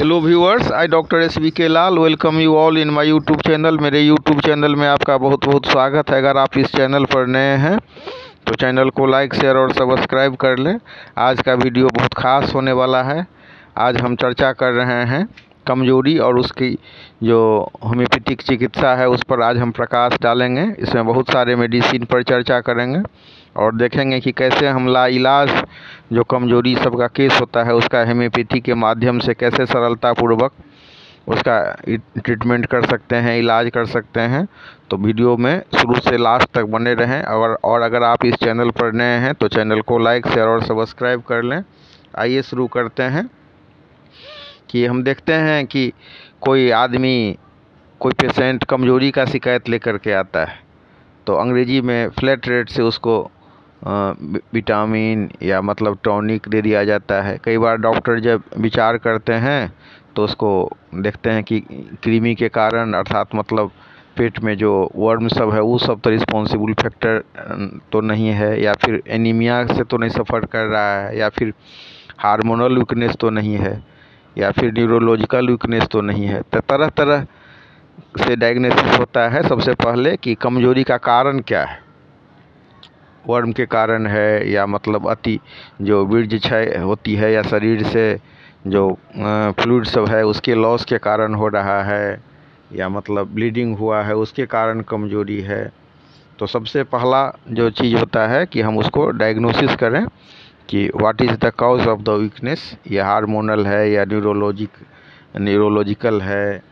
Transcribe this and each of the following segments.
Hello viewers, I doctor SBK Lal welcome you all in my YouTube channel. मेरे YouTube channel में आपका बहुत बहुत स्वागत है। अगर आप इस चैनल पर नए हैं तो चैनल को लाइक शेयर और सब्सक्राइब कर लें। आज का वीडियो बहुत ख़ास होने वाला है। आज हम चर्चा कर रहे हैं कमजोरी और उसकी जो होम्योपैथिक चिकित्सा है उस पर आज हम प्रकाश डालेंगे। इसमें बहुत सारे मेडिसिन पर चर्चा करेंगे और देखेंगे कि कैसे हम लाइलाज जो कमजोरी सबका केस होता है उसका होम्योपैथी के माध्यम से कैसे सरलतापूर्वक उसका ट्रीटमेंट कर सकते हैं, इलाज कर सकते हैं। तो वीडियो में शुरू से लास्ट तक बने रहें। और अगर आप इस चैनल पर नए हैं तो चैनल को लाइक शेयर और सब्सक्राइब कर लें। आइए शुरू करते हैं कि हम देखते हैं कि कोई आदमी, कोई पेशेंट कमजोरी का शिकायत लेकर के आता है तो अंग्रेजी में फ्लैट रेट से उसको विटामिन या मतलब टॉनिक दे दिया जाता है। कई बार डॉक्टर जब विचार करते हैं तो उसको देखते हैं कि कृमि के कारण अर्थात मतलब पेट में जो वर्म सब है वो सब तो रिस्पॉन्सिबल फैक्टर तो नहीं है, या फिर एनीमिया से तो नहीं सफ़र कर रहा है, या फिर हार्मोनल वीकनेस तो नहीं है, या फिर न्यूरोलॉजिकल वीकनेस तो नहीं है। तो तरह तरह से डायग्नोसिस होता है। सबसे पहले कि कमजोरी का कारण क्या है, वर्म के कारण है या मतलब अति जो वीर्य क्षय होती है या शरीर से जो फ्लूइड सब है उसके लॉस के कारण हो रहा है, या मतलब ब्लीडिंग हुआ है उसके कारण कमजोरी है। तो सबसे पहला जो चीज़ होता है कि हम उसको डायग्नोसिस करें कि what is the cause of the weakness. या हार्मोनल है या न्यूरोलॉजिकल है,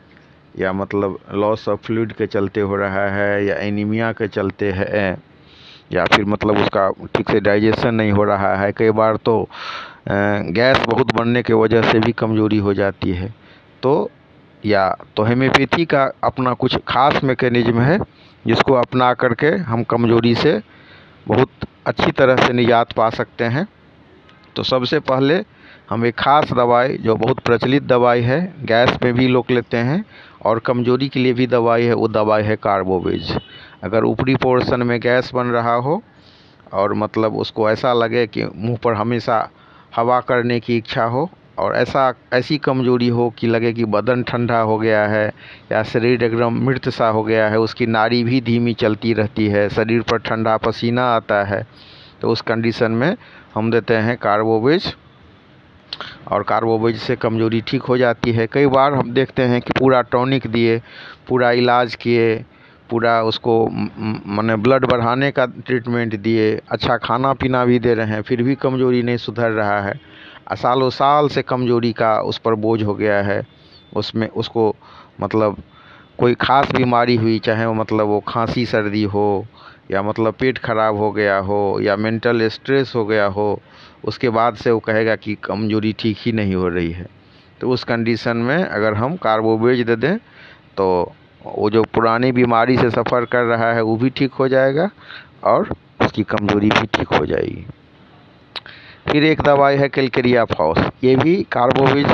या मतलब लॉस ऑफ फ्लूइड के चलते हो रहा है, या एनीमिया के चलते है, या फिर मतलब उसका ठीक से डाइजेशन नहीं हो रहा है। कई बार तो गैस बहुत बनने के वजह से भी कमजोरी हो जाती है। तो होम्योपैथी का अपना कुछ खास मैकेनिज्म है जिसको अपना करके हम कमजोरी से बहुत अच्छी तरह से निजात पा सकते हैं। तो सबसे पहले हम एक ख़ास दवाई जो बहुत प्रचलित दवाई है, गैस में भी लोग लेते हैं और कमजोरी के लिए भी दवाई है, वो दवाई है कार्बोवेज। अगर ऊपरी पोर्शन में गैस बन रहा हो और मतलब उसको ऐसा लगे कि मुंह पर हमेशा हवा करने की इच्छा हो, और ऐसी कमजोरी हो कि लगे कि बदन ठंडा हो गया है या शरीर एकदम मृत सा हो गया है, उसकी नाड़ी भी धीमी चलती रहती है, शरीर पर ठंडा पसीना आता है, तो उस कंडीशन में हम देते हैं कार्बोवेज। और कार्बोवेज से कमजोरी ठीक हो जाती है। कई बार हम देखते हैं कि पूरा टॉनिक दिए, पूरा इलाज किए, पूरा उसको माने ब्लड बढ़ाने का ट्रीटमेंट दिए, अच्छा खाना पीना भी दे रहे हैं, फिर भी कमजोरी नहीं सुधर रहा है। सालों साल से कमजोरी का उस पर बोझ हो गया है। उसमें उसको मतलब कोई ख़ास बीमारी हुई, चाहे वो मतलब वो खांसी सर्दी हो, या मतलब पेट खराब हो गया हो, या मेंटल स्ट्रेस हो गया हो, उसके बाद से वो कहेगा कि कमजोरी ठीक ही नहीं हो रही है। तो उस कंडीशन में अगर हम कार्बोवेज दे दें तो वो जो पुरानी बीमारी से सफ़र कर रहा है वो भी ठीक हो जाएगा और उसकी कमजोरी भी ठीक हो जाएगी। फिर एक दवाई है कैलकेरिया फॉस। ये भी कार्बोवेज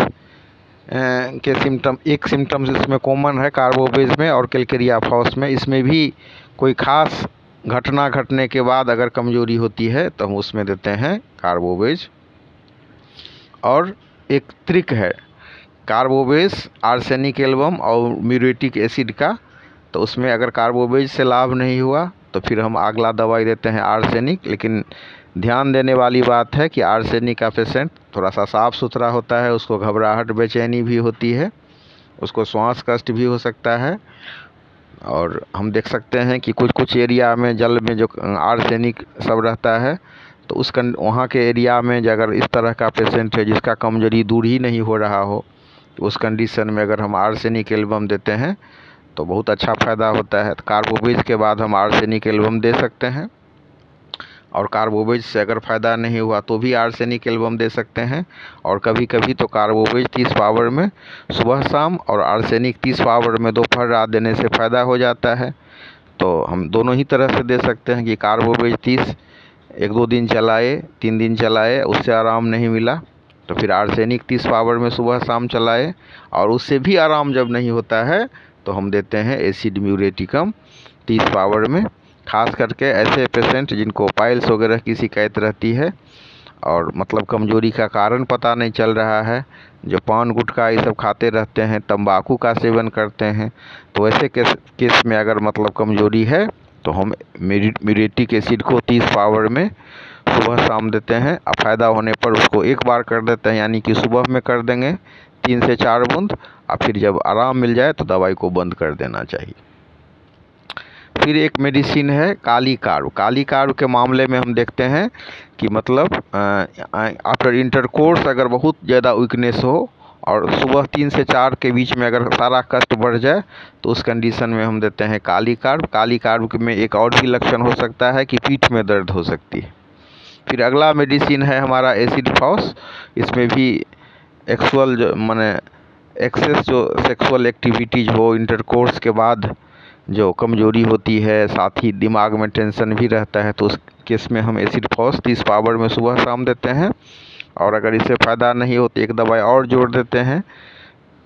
के सिम्टम्स इसमें कॉमन है कार्बोवेज में और कैलकेरिया फॉस में। इसमें भी कोई ख़ास घटना घटने के बाद अगर कमजोरी होती है तो हम उसमें देते हैं कार्बोवेज। और एक ट्रिक है कार्बोवेज, आर्सेनिक एल्बम और म्यूरेटिक एसिड का। तो उसमें अगर कार्बोवेज से लाभ नहीं हुआ तो फिर हम अगला दवाई देते हैं आर्सेनिक। लेकिन ध्यान देने वाली बात है कि आर्सेनिक का पेशेंट थोड़ा सा साफ़ सुथरा होता है, उसको घबराहट बेचैनी भी होती है, उसको श्वास कष्ट भी हो सकता है। और हम देख सकते हैं कि कुछ कुछ एरिया में जल में जो आर्सेनिक सब रहता है तो वहाँ के एरिया में अगर इस तरह का पेशेंट है जिसका कमजोरी दूर ही नहीं हो रहा हो तो उस कंडीशन में अगर हम आर्सेनिक एल्बम देते हैं तो बहुत अच्छा फ़ायदा होता है। तो कार्बोवेज के बाद हम आर्सेनिक एल्बम दे सकते हैं, और कार्बोवेज से अगर फ़ायदा नहीं हुआ तो भी आर्सेनिक एल्बम दे सकते हैं। और कभी कभी तो कार्बोवेज 30 पावर में सुबह शाम और आर्सेनिक 30 पावर में दोपहर रात देने से फ़ायदा हो जाता है। तो हम दोनों ही तरह से दे सकते हैं कि कार्बोवेज 30 1-2 दिन चलाए, 3 दिन चलाए, उससे आराम नहीं मिला तो फिर आर्सेनिक 30 पावर में सुबह शाम चलाए, और उससे भी आराम जब नहीं होता है तो हम देते हैं एसिड म्यूरेटिकम 30 पावर में। खास करके ऐसे पेशेंट जिनको पाइल्स वगैरह की शिकायत रहती है और मतलब कमजोरी का कारण पता नहीं चल रहा है, जो पान गुटखा ये सब खाते रहते हैं, तंबाकू का सेवन करते हैं, तो ऐसे केस में अगर मतलब कमजोरी है तो हम म्यूरेटिक एसिड को 30 पावर में सुबह शाम देते हैं। अब फ़ायदा होने पर उसको एक बार कर देते हैं, यानी कि सुबह में कर देंगे 3 से 4 बूंद, और फिर जब आराम मिल जाए तो दवाई को बंद कर देना चाहिए। फिर एक मेडिसिन है काली कारू। काली कारू के मामले में हम देखते हैं कि मतलब आफ्टर इंटरकोर्स अगर बहुत ज़्यादा वीकनेस हो और सुबह 3 से 4 के बीच में अगर सारा कष्ट बढ़ जाए तो उस कंडीशन में हम देते हैं काली कारू। काली कारू में एक और भी लक्षण हो सकता है कि पीठ में दर्द हो सकती है। फिर अगला मेडिसिन है हमारा एसिड फॉस। इसमें भी एक्सुअल जो माने एक्सेस जो सेक्सुअल एक्टिविटीज़ हो, इंटरकोर्स के बाद जो कमजोरी होती है, साथ ही दिमाग में टेंशन भी रहता है, तो उस केस में हम एसिड फॉस 30 पावर में सुबह शाम देते हैं। और अगर इससे फ़ायदा नहीं हो तो एक दवाई और जोड़ देते हैं,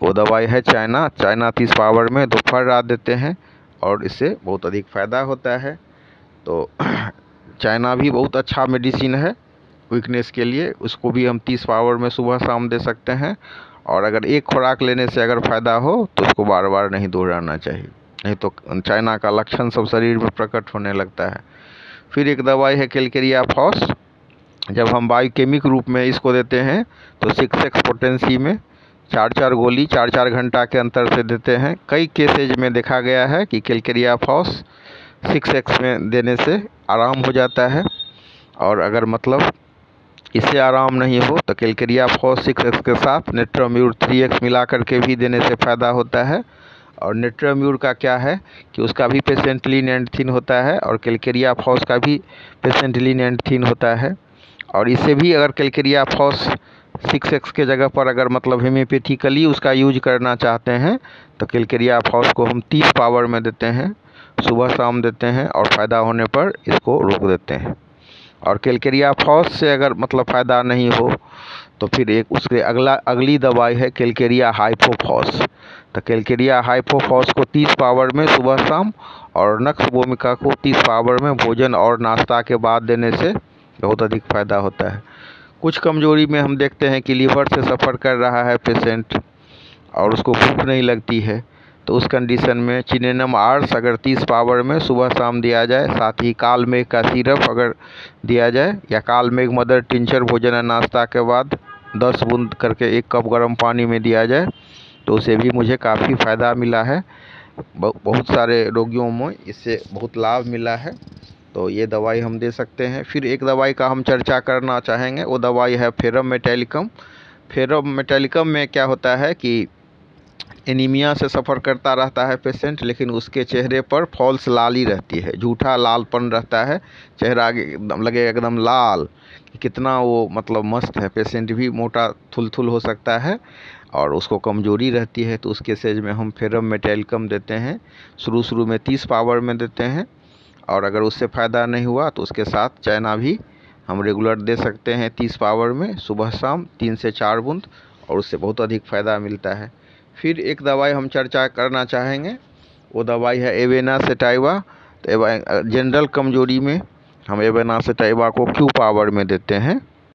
वो दवाई है चाइना। 30 पावर में दोपहर रात देते हैं और इससे बहुत अधिक फ़ायदा होता है। तो चाइना भी बहुत अच्छा मेडिसिन है वीकनेस के लिए, उसको भी हम 30 पावर में सुबह शाम दे सकते हैं। और अगर एक खुराक लेने से अगर फ़ायदा हो तो उसको बार बार नहीं दोहराना चाहिए, नहीं तो चाइना का लक्षण सब शरीर में प्रकट होने लगता है। फिर एक दवाई है कैलकेरिया फॉस। जब हम बायोकेमिक रूप में इसको देते हैं तो 6x पोटेंसी में 4-4 गोली 4-4 घंटा के अंतर से देते हैं। कई केसेज में देखा गया है कि कैलकेरिया फॉस 6x में देने से आराम हो जाता है। और अगर मतलब इससे आराम नहीं हो तो कैलकेरिया फॉस 6x के साथ नेट्रोम्यूर 3x मिला करके भी देने से फ़ायदा होता है। और नेट्रोम्यूर का क्या है कि उसका भी पेसेंटलिन एंड होता है और कैलकेरिया फॉस का भी पेसेंटलिन एंड होता है। और इससे भी अगर कैलकेरिया फॉस 6x के जगह पर अगर मतलब हेमियोपैथिकली उसका यूज करना चाहते हैं तो कैलकेरिया फॉस को हम 30 पावर में देते हैं, सुबह शाम देते हैं और फ़ायदा होने पर इसको रोक देते हैं। और कैलकेरिया फॉस से अगर मतलब फ़ायदा नहीं हो तो फिर एक उसके अगली दवाई है कैलकेरिया हाइपोफॉस। तो कैलकेरिया हाइपोफॉस को 30 पावर में सुबह शाम और नक्स भूमिका को 30 पावर में भोजन और नाश्ता के बाद देने से बहुत अधिक फ़ायदा होता है। कुछ कमजोरी में हम देखते हैं कि लीवर से सफ़र कर रहा है पेशेंट और उसको भूख नहीं लगती है, तो उस कंडीशन में चिनेनम आर्स अगर 30 पावर में सुबह शाम दिया जाए, साथ ही कालमेघ का सिरप अगर दिया जाए या कालमेघ मदर टिंचर भोजन और नाश्ता के बाद 10 बूंद करके 1 कप गर्म पानी में दिया जाए, तो उसे भी मुझे काफ़ी फ़ायदा मिला है। बहुत सारे रोगियों में इससे बहुत लाभ मिला है, तो ये दवाई हम दे सकते हैं। फिर एक दवाई का हम चर्चा करना चाहेंगे, वो दवाई है फेरम मेटालिकम। फेरम मेटालिकम में क्या होता है कि एनीमिया से सफ़र करता रहता है पेशेंट, लेकिन उसके चेहरे पर फॉल्स लाली रहती है, झूठा लालपन रहता है, चेहरा एकदम लगेगा एकदम लाल, कितना वो मतलब मस्त है। पेशेंट भी मोटा थुलथुल हो सकता है और उसको कमजोरी रहती है, तो उस केसेज में हम फेरम मेटालिकम देते हैं। शुरू में 30 पावर में देते हैं और अगर उससे फ़ायदा नहीं हुआ तो उसके साथ चाइना भी हम रेगुलर दे सकते हैं 30 पावर में सुबह शाम 3 से 4 बूंद, और उससे बहुत अधिक फ़ायदा मिलता है। फिर एक दवाई हम चर्चा करना चाहेंगे, वो दवाई है एवेना सेटाइवा। तो जनरल कमजोरी में हम एवेना सेटाइवा को Q पावर में देते हैं